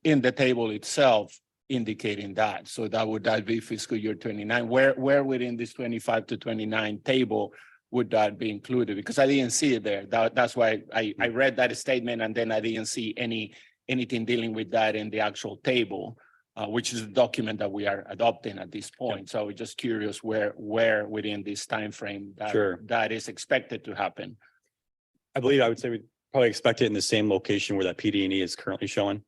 in the table itself indicating that. So that be fiscal year 29. Where within this 25 to 29 table would that be included? Because I didn't see it there. That's why I read that statement, and then I didn't see anything dealing with that in the actual table, which is the document that we are adopting at this point. So we're just curious where within this time frame that is expected to happen. I believe I would say we probably expect it in the same location where that PD&E is currently showing.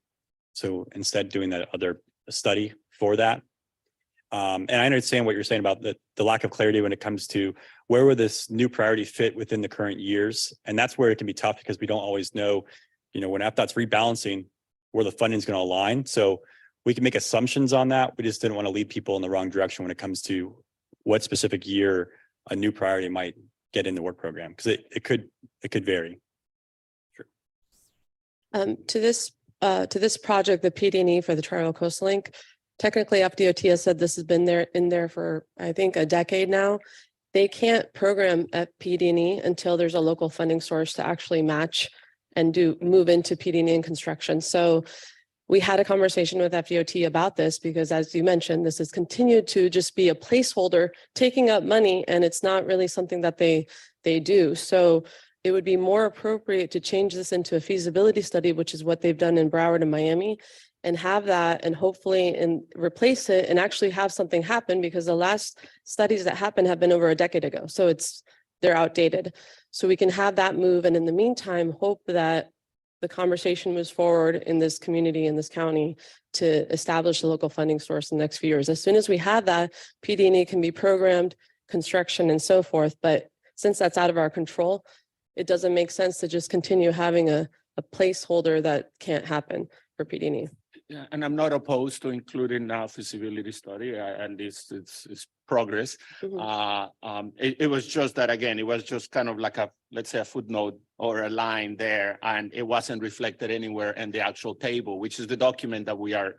So instead doing that other study for that. And I understand what you're saying about the lack of clarity when it comes to where would this new priority fit within the current years. And that's where it can be tough because we don't always know, when FDOT's rebalancing where the funding is going to align. So we can make assumptions on that. We just didn't want to lead people in the wrong direction when it comes to what specific year a new priority might get in the work program, because it could vary. To this project, the PD&E for the Tri-Rail Coastal Link, technically FDOT has said this has been in there for, I think, a decade now. They can't program at PD&E until there's a local funding source to actually match and move into PD&E and construction. So we had a conversation with FDOT about this because, as you mentioned, this has continued to just be a placeholder taking up money, and it's not really something that they do. So it would be more appropriate to change this into a feasibility study, which is what they've done in Broward and Miami, and have that and hopefully replace it and actually have something happen, because the last studies that happened have been over a decade ago. So they're outdated. So we can have that move. And in the meantime, hope that the conversation moves forward in this community, in this county, to establish a local funding source in the next few years. As soon as we have that, PD&E can be programmed, construction and so forth. But since that's out of our control, it doesn't make sense to just continue having a placeholder that can't happen for PD&E. Yeah, and I'm not opposed to including now feasibility study, and it's progress. It was just that, again, it was just kind of like let's say a footnote or a line there, and it wasn't reflected anywhere in the actual table, which is the document that we are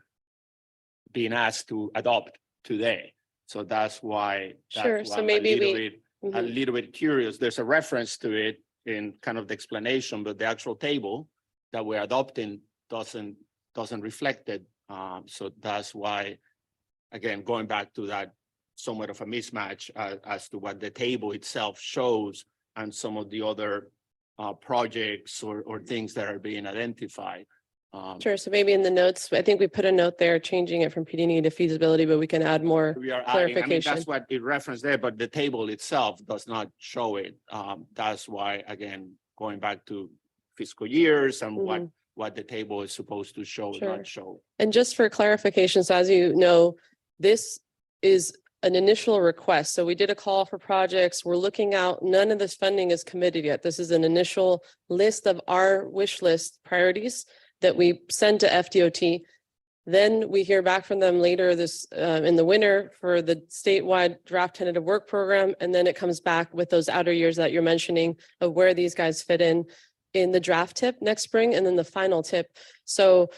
being asked to adopt today. So that's why. Sure. So maybe a little bit curious. There's a reference to it in kind of the explanation, but the actual table that we're adopting doesn't doesn't reflect it. So that's why, again, going back to that somewhat of a mismatch as to what the table itself shows and some of the other projects or things that are being identified. Sure. So maybe in the notes, I think we put a note there changing it from PD&E to feasibility, but we can add more. We are adding, I mean, clarification. that's what it referenced there, but the table itself does not show it. That's why, again, going back to fiscal years and what the table is supposed to show, Sure. not show. And just for clarification, so as you know, this is an initial request. So we did a call for projects. We're looking out. None of this funding is committed yet. This is an initial list of our wish list priorities that we send to FDOT. Then we hear back from them later this in the winter for the statewide draft tentative work program. And then it comes back with those outer years that you're mentioning of where these guys fit in the draft tip next spring and then the final tip. So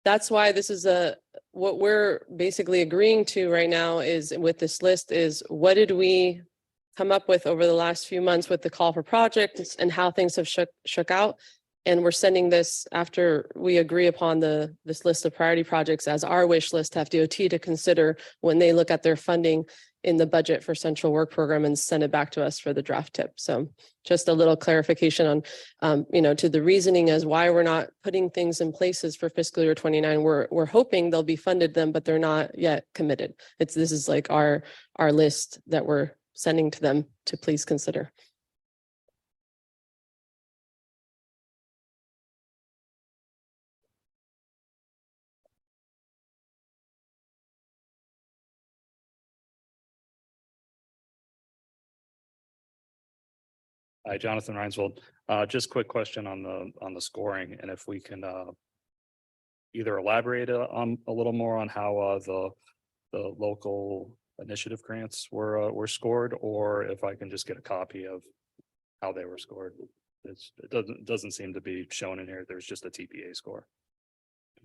that's why this is what we're basically agreeing to right now is with this list is what did we come up with over the last few months with the call for projects and how things have shook out. And we're sending this after we agree upon this list of priority projects as our wish list to FDOT to consider when they look at their funding in the budget for central work program and send it back to us for the draft tip. So just a little clarification on, to the reasoning as why we're not putting things in places for fiscal year 29. We're hoping they'll be funded them, but they're not yet committed. This is like our list that we're sending to them to please consider. Hi, Jonathan Reinsvold. Just quick question on the scoring and if we can either elaborate on a little more on how the local initiative grants were scored, or if I can just get a copy of how they were scored. It doesn't seem to be shown in here. There's just a TPA score.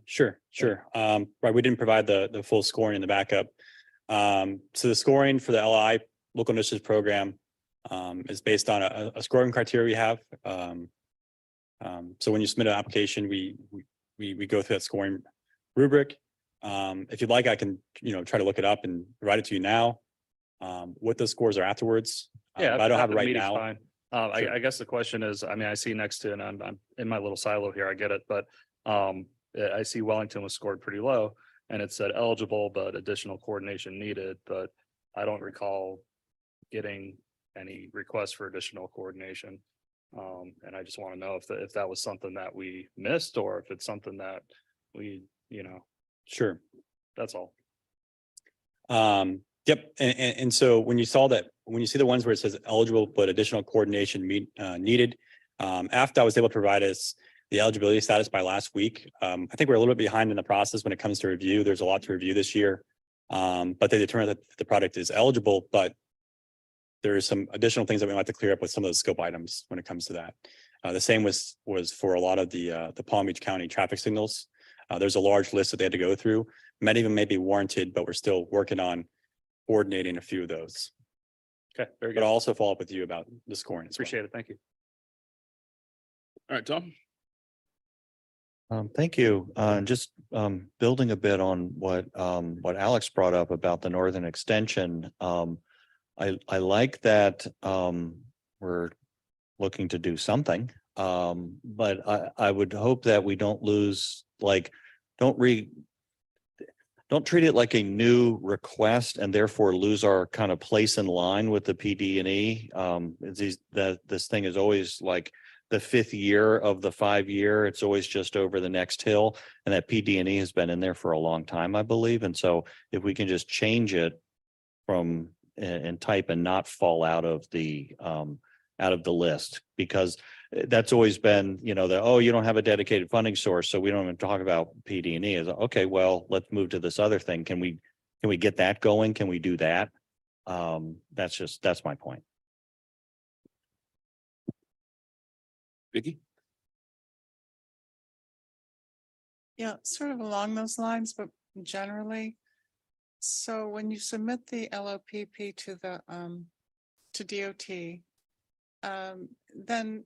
Sure. Right, we didn't provide the full scoring in the backup. So the scoring for the LI local initiatives program is based on a scoring criteria we have. So when you submit an application, we go through that scoring rubric. If you'd like, I can, try to look it up and provide it to you now. What the scores are afterwards. But I don't have it right now. Fine. I guess the question is, I see next to, and I'm in my little silo here, I get it, but I see Wellington was scored pretty low and it said eligible, but additional coordination needed, but I don't recall getting any requests for additional coordination. And I just want to know if that was something that we missed or if it's something that we, Sure. that's all. Yep. And so when you see the ones where it says eligible, but additional coordination needed, AFDA was able to provide us the eligibility status by last week. I think we're a little bit behind in the process when it comes to review. There's a lot to review this year. But they determined that the product is eligible, but there are some additional things that we might have to clear up with some of the scope items when it comes to that. The same was for a lot of the Palm Beach County traffic signals. There's a large list that they had to go through. Many of them may be warranted, but we're still working on coordinating a few of those. Okay, very But good. I'll also follow up with you about the scoring as well. Appreciate it. Thank you. All right, Tom. Thank you. Just building a bit on what Alex brought up about the Northern Extension. I like that we're looking to do something. But I would hope that we don't lose, don't treat it like a new request and therefore lose our kind of place in line with the PD&E. This thing is always like the 5th year of the 5-year. It's always just over the next hill, and that PD&E has been in there for a long time, I believe. And so if we can just change it from and type and not fall out of the list, because that's always been, you don't have a dedicated funding source, so we don't even talk about PD&E. Is okay, well, let's move to this other thing. Can we get that going? Can we do that? That's my point. Vicky? Yeah, sort of along those lines, but generally. So when you submit the LOPP to the to DOT, then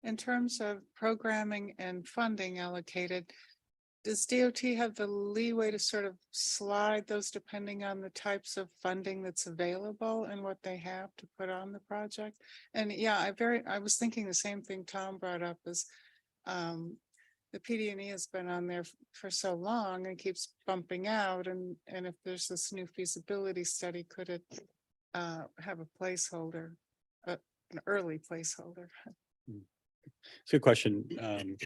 in terms of programming and funding allocated, Does DOT have the leeway to sort of slide those depending on the types of funding that's available and what they have to put on the project? And yeah, I was thinking the same thing Tom brought up is the PD&E has been on there for so long and keeps bumping out, and if there's this new feasibility study, could it have a placeholder, an early placeholder? It's a good question.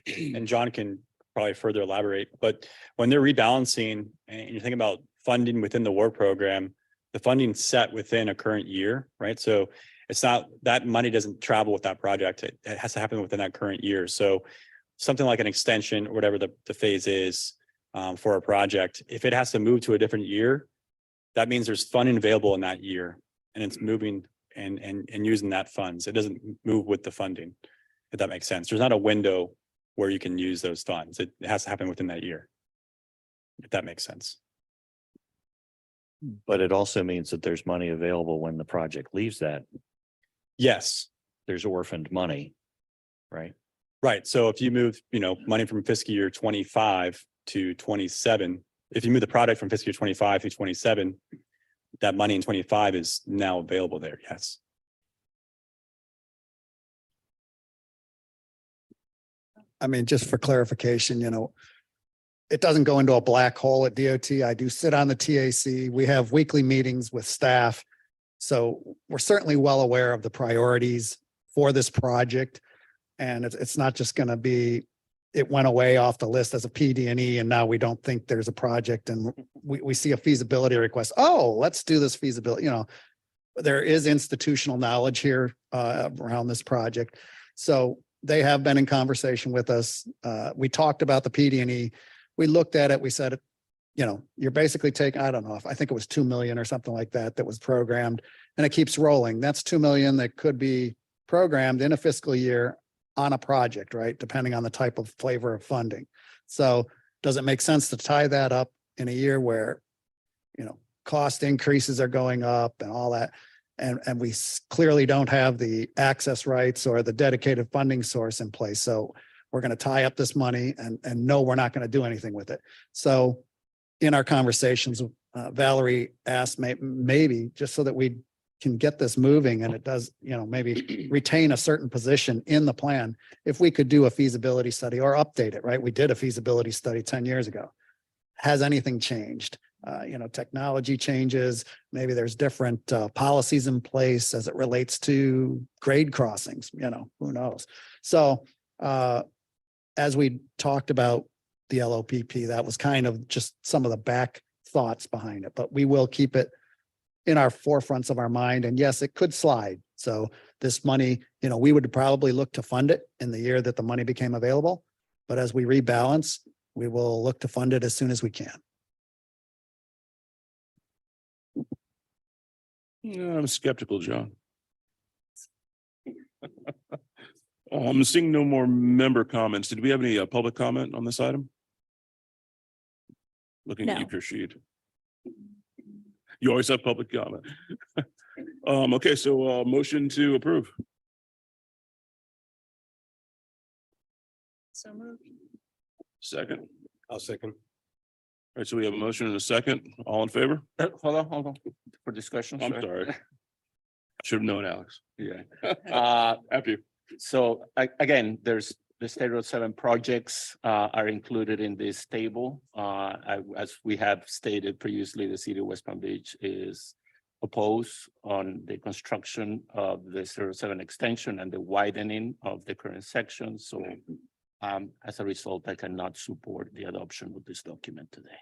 And John can probably further elaborate, but when they're rebalancing and you think about funding within the war program, the funding's set within a current year, right? So it's not, that money doesn't travel with that project. It has to happen within that current year. So something like an extension or whatever the phase is for a project, if it has to move to a different year, that means there's funding available in that year and it's moving and using that funds. It doesn't move with the funding, if that makes sense. There's not a window where you can use those funds. It has to happen within that year, if that makes sense. But it also means that there's money available when the project leaves that. Yes, There's orphaned money, right? right. So if you move, money from fiscal year 25 to 27, if you move the product from fiscal year 25 to 27, that money in 25 is now available there. Yes. I mean, just for clarification, it doesn't go into a black hole at DOT. I do sit on the TAC. We have weekly meetings with staff. So we're certainly well aware of the priorities for this project. And it's not just going to be, it went away off the list as a PD&E and now we don't think there's a project and we see a feasibility request. Oh, let's do this feasibility. There is institutional knowledge here around this project. So they have been in conversation with us. We talked about the PD&E. We looked at it. We said, you're basically taking, I don't know, I think it was 2 million or something like that was programmed and it keeps rolling. That's 2 million that could be programmed in a fiscal year on a project, right? Depending on the type of flavor of funding. So does it make sense to tie that up in a year where, cost increases are going up and all that? And we clearly don't have the access rights or the dedicated funding source in place. So we're going to tie up this money and no, we're not going to do anything with it. So in our conversations, Valerie asked maybe just so that we can get this moving and it does, maybe retain a certain position in the plan. If we could do a feasibility study or update it, right? We did a feasibility study 10 years ago. Has anything changed? Technology changes, maybe there's different policies in place as it relates to grade crossings, who knows? So as we talked about the LOPP, that was kind of just some of the back thoughts behind it, but we will keep it in our forefronts of our mind. And yes, it could slide. So this money, we would probably look to fund it in the year that the money became available. But as we rebalance, we will look to fund it as soon as we can. I'm skeptical, John. I'm seeing no more member comments. Did we have any public comment on this item? Looking at you, Rashid. You always have public comment. Okay, so motion to approve. So moved. Second. I'll second. All right, so we have a motion and a second. All in favor? Hold on. For discussion. I'm sorry. I should have known, Alex. Yeah. After you. So again, there's the State Road 7 projects are included in this table. As we have stated previously, the city of West Palm Beach is opposed on the construction of the State Road 7 extension and the widening of the current section. So as a result, I cannot support the adoption of this document today.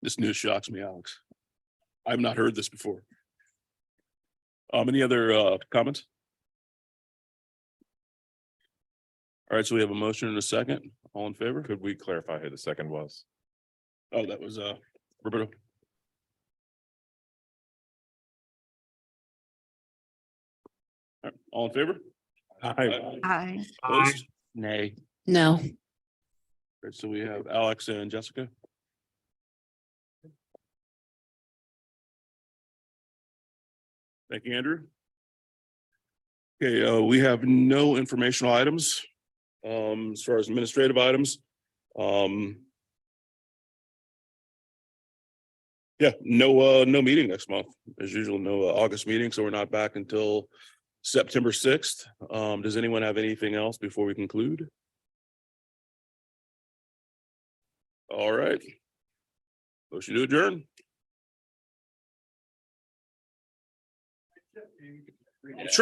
This news shocks me, Alex. I've not heard this before. Any other comments? All right, so we have a motion and a second. All in favor? Could we clarify who the second was? Oh, that was Roberto. All right, all in favor? Aye. Opposed? Nay. No. All right, so we have Alex and Jessica. Thank you, Andrew. Okay, we have no informational items. As far as administrative items, Yeah, no meeting next month, as usual, no August meeting, so we're not back until September 6th. Does anyone have anything else before we conclude? All right. Motion to adjourn.